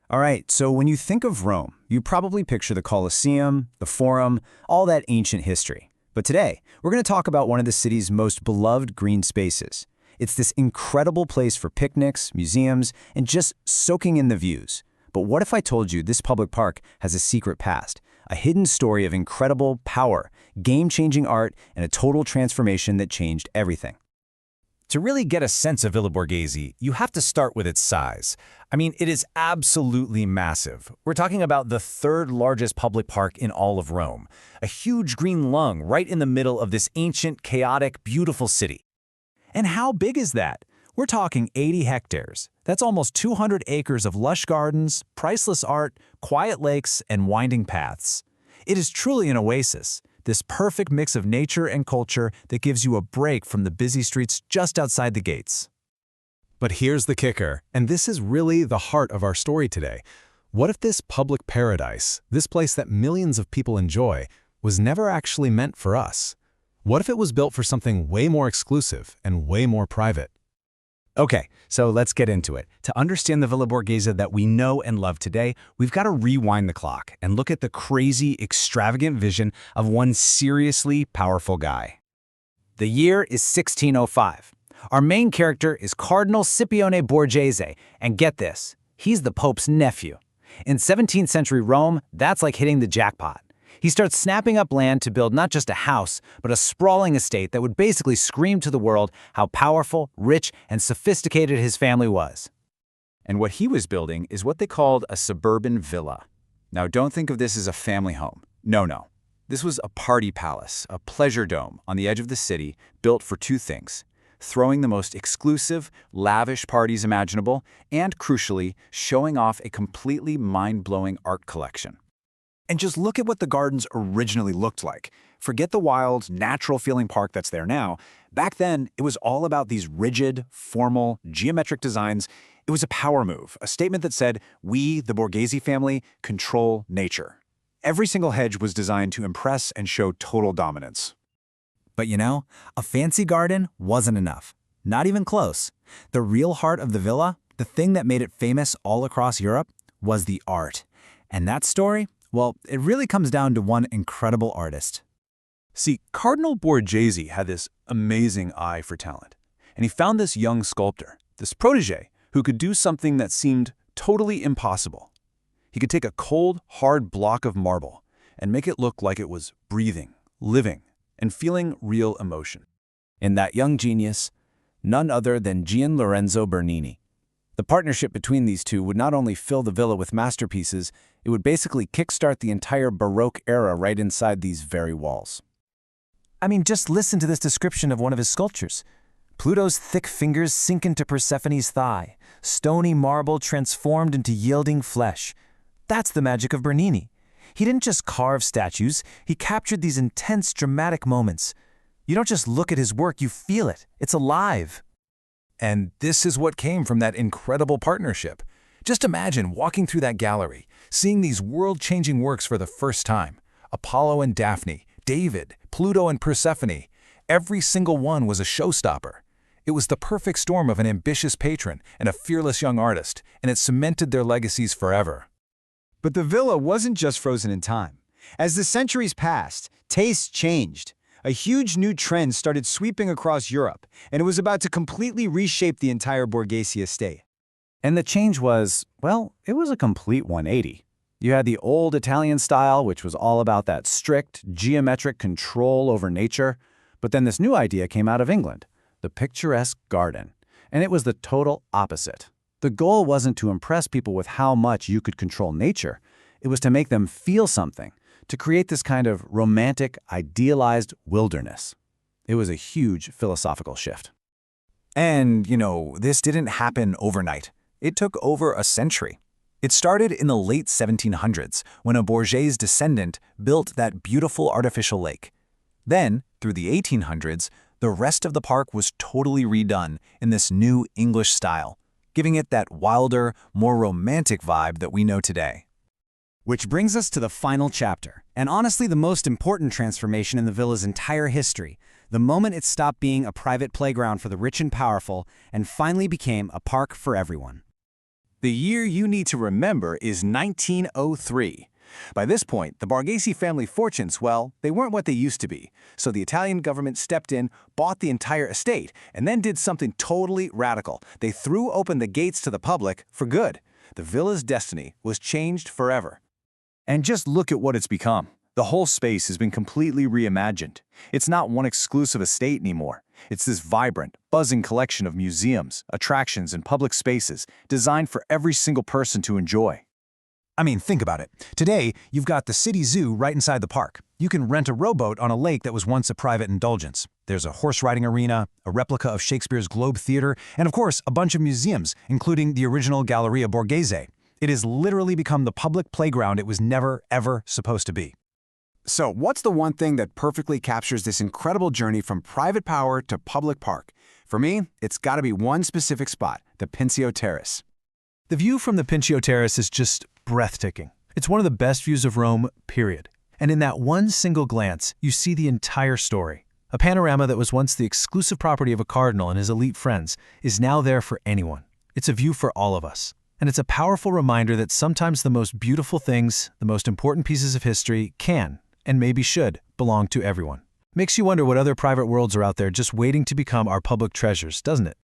All right, so when you think of Rome, you probably picture the Colosseum, the Forum, all that ancient history. But today, we're going to talk about one of the city's most beloved green spaces. It's this incredible place for picnics, museums, and just soaking in the views. But what if I told you this public park has a secret past, a hidden story of incredible power, game-changing art, and a total transformation that changed everything? To really get a sense of Villa Borghese, you have to start with its size. I mean, it is absolutely massive. We're talking about the third largest public park in all of Rome, a huge green lung right in the middle of this ancient, chaotic, beautiful city. And how big is that? We're talking 80 hectares. That's almost 200 acres of lush gardens, priceless art, quiet lakes, and winding paths. It is truly an oasis. This perfect mix of nature and culture that gives you a break from the busy streets just outside the gates. But here's the kicker, and this is really the heart of our story today. What if this public paradise, this place that millions of people enjoy, was never actually meant for us? What if it was built for something way more exclusive and way more private? Okay, so let's get into it. To understand the Villa Borghese that we know and love today, we've got to rewind the clock and look at the crazy, extravagant vision of one seriously powerful guy. The year is 1605. Our main character is Cardinal Scipione Borghese, and get this, he's the Pope's nephew. In 17th century Rome, that's like hitting the jackpot. He starts snapping up land to build not just a house, but a sprawling estate that would basically scream to the world how powerful, rich, and sophisticated his family was. And what he was building is what they called a suburban villa. Now, don't think of this as a family home. No. This was a party palace, a pleasure dome on the edge of the city, built for two things: throwing the most exclusive, lavish parties imaginable, and, crucially, showing off a completely mind-blowing art collection. And just look at what the gardens originally looked like. Forget the wild, natural-feeling park that's there now. Back then, it was all about these rigid, formal, geometric designs. It was a power move, a statement that said, we, the Borghese family, control nature. Every single hedge was designed to impress and show total dominance. But you know, a fancy garden wasn't enough. Not even close. The real heart of the villa, the thing that made it famous all across Europe, was the art. And that story? Well, it really comes down to one incredible artist. See, Cardinal Borghese had this amazing eye for talent. And he found this young sculptor, this protege, who could do something that seemed totally impossible. He could take a cold, hard block of marble and make it look like it was breathing, living, and feeling real emotion. And that young genius, none other than Gian Lorenzo Bernini. The partnership between these two would not only fill the villa with masterpieces, it would basically kickstart the entire Baroque era right inside these very walls. I mean, just listen to this description of one of his sculptures. Pluto's thick fingers sink into Persephone's thigh, stony marble transformed into yielding flesh. That's the magic of Bernini. He didn't just carve statues, he captured these intense, dramatic moments. You don't just look at his work, you feel it. It's alive. And this is what came from that incredible partnership. Just imagine walking through that gallery, seeing these world-changing works for the first time. Apollo and Daphne, David, Pluto and Persephone. Every single one was a showstopper. It was the perfect storm of an ambitious patron and a fearless young artist, and it cemented their legacies forever. But the villa wasn't just frozen in time. As the centuries passed, tastes changed. A huge new trend started sweeping across Europe, and it was about to completely reshape the entire Borghese estate. And the change was, well, it was a complete 180. You had the old Italian style, which was all about that strict, geometric control over nature. But then this new idea came out of England, the picturesque garden. And it was the total opposite. The goal wasn't to impress people with how much you could control nature. It was to make them feel something, to create this kind of romantic, idealized wilderness. It was a huge philosophical shift. And, this didn't happen overnight. It took over a century. It started in the late 1700s when a Borghese descendant built that beautiful artificial lake. Then, through the 1800s, the rest of the park was totally redone in this new English style, giving it that wilder, more romantic vibe that we know today. Which brings us to the final chapter, and honestly the most important transformation in the villa's entire history, the moment it stopped being a private playground for the rich and powerful and finally became a park for everyone. The year you need to remember is 1903. By this point, the Borghese family fortunes, well, they weren't what they used to be. So the Italian government stepped in, bought the entire estate, and then did something totally radical. They threw open the gates to the public for good. The villa's destiny was changed forever. And just look at what it's become. The whole space has been completely reimagined. It's not one exclusive estate anymore. It's this vibrant, buzzing collection of museums, attractions, and public spaces designed for every single person to enjoy. I mean, think about it. Today, you've got the city zoo right inside the park. You can rent a rowboat on a lake that was once a private indulgence. There's a horse riding arena, a replica of Shakespeare's Globe Theater, and of course, a bunch of museums, including the original Galleria Borghese. It has literally become the public playground it was never, ever supposed to be. So what's the one thing that perfectly captures this incredible journey from private power to public park? For me, it's got to be one specific spot, the Pincio Terrace. The view from the Pincio Terrace is just breathtaking. It's one of the best views of Rome, period. And in that one single glance, you see the entire story. A panorama that was once the exclusive property of a cardinal and his elite friends is now there for anyone. It's a view for all of us. And it's a powerful reminder that sometimes the most beautiful things, the most important pieces of history can, and maybe should, belong to everyone. Makes you wonder what other private worlds are out there just waiting to become our public treasures, doesn't it?